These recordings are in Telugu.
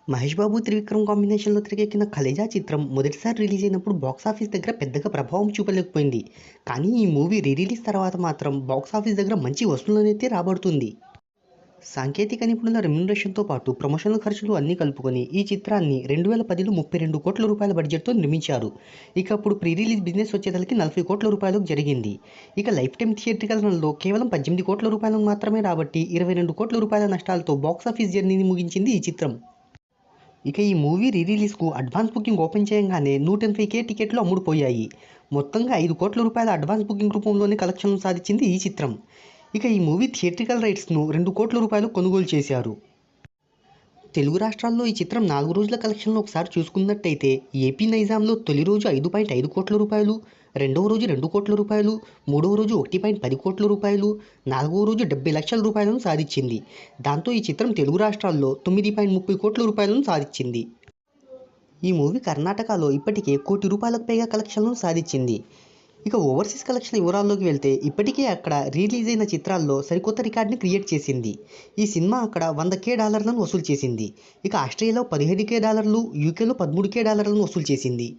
మహేష్ బాబు, త్రివిక్రమ్ కాంబినేషన్‌లో తెరకెక్కిన 'ఖలేజా' చిత్రం మొదటిసారి రిలీజ్ అయినప్పుడు బాక్సాఫీస్ దగ్గర పెద్దగా ప్రభావం చూపలేకపోయింది. కానీ ఈ మూవీ రిలీజ్ తర్వాత మాత్రం బాక్సాఫీస్ దగ్గర మంచి వసూళ్లనైతే రాబడుతుంది. సాంకేతిక నిపుణుల రెమ్యునరేషన్‌తో పాటు ప్రమోషనల్ ఖర్చులు అన్నీ కలుపుకొని ఈ చిత్రాన్ని 2010లో 32 కోట్ల రూపాయల బడ్జెట్‌తో నిర్మించారు. ఇక అప్పుడు ప్రీ రిలీజ్ బిజినెస్ వచ్చేసరికి 40 కోట్ల రూపాయలకు జరిగింది. ఇక లైఫ్ టైమ్ థియేట్రికల్ రన్‌లో కేవలం 18 కోట్ల రూపాయలకు మాత్రమే రాబట్టి 22 కోట్ల రూపాయల నష్టాలతో బాక్సాఫీస్ జర్నీని ముగించింది ఈ చిత్రం. ఇక ఈ మూవీ రిలీజ్‌కు అడ్వాన్స్ బుకింగ్ ఓపెన్ చేయంగానే 180,000 టికెట్లు అమ్ముడుపోయాయి. మొత్తంగా 5 కోట్ల రూపాయల అడ్వాన్స్ బుకింగ్ రూపంలోనే కలెక్షన్‌లు సాధించింది ఈ చిత్రం. ఇక ఈ మూవీ థియేట్రికల్ రైట్స్‌ను 2 కోట్ల రూపాయలకు కొనుగోలు చేశారు. తెలుగు రాష్ట్రాల్లో ఈ చిత్రం 4 రోజుల కలెక్షన్‌లు ఒకసారి చూసుకున్నట్టయితే ఏపీ నైజాంలో తొలి రోజు 5.5 కోట్ల రూపాయలు, రెండవ రోజు 2 కోట్ల రూపాయలు, మూడవ రోజు 1.10 కోట్ల రూపాయలు, నాలుగవ రోజు 70 లక్షల రూపాయలను సాధించింది. దాంతో ఈ చిత్రం తెలుగు రాష్ట్రాల్లో 9.30 కోట్ల రూపాయలను సాధించింది. ఈ మూవీ కర్ణాటకలో ఇప్పటికే ₹1,00,00,000లకు పైగా కలెక్షన్లను సాధించింది. ఇక ఓవర్సీస్ కలెక్షన్ల వివరాల్లోకి వెళ్తే ఇప్పటికే అక్కడ రిలీజ్ అయిన చిత్రాల్లో సరికొత్త రికార్డుని క్రియేట్ చేసింది. ఈ సినిమా అక్కడ $100,000 వసూలు చేసింది. ఇక ఆస్ట్రేలియాలో $15,000, యూకేలో $13,000 వసూలు చేసింది.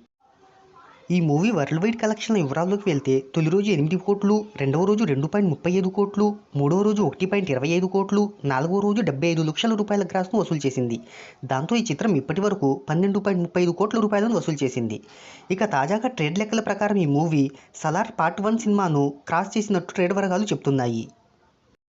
ఈ మూవీ వరల్డ్ వైడ్ కలెక్షన్ల వివరాల్లోకి వెళ్తే తొలి రోజు 8 కోట్లు, రెండవ రోజు 2.35 కోట్లు, మూడవ రోజు 1.25 కోట్లు, నాలుగవ రోజు 75 లక్షల రూపాయల గ్రాస్ను వసూలు చేసింది. దాంతో ఈ చిత్రం ఇప్పటి వరకు 12.35 కోట్ల రూపాయలను వసూలు చేసింది. ఇక తాజాగా ట్రేడ్ లెక్కల ప్రకారం ఈ మూవీ సలార్ పార్ట్ 1 సినిమాను క్రాస్ చేసినట్టు ట్రేడ్ వర్గాలు చెప్తున్నాయి.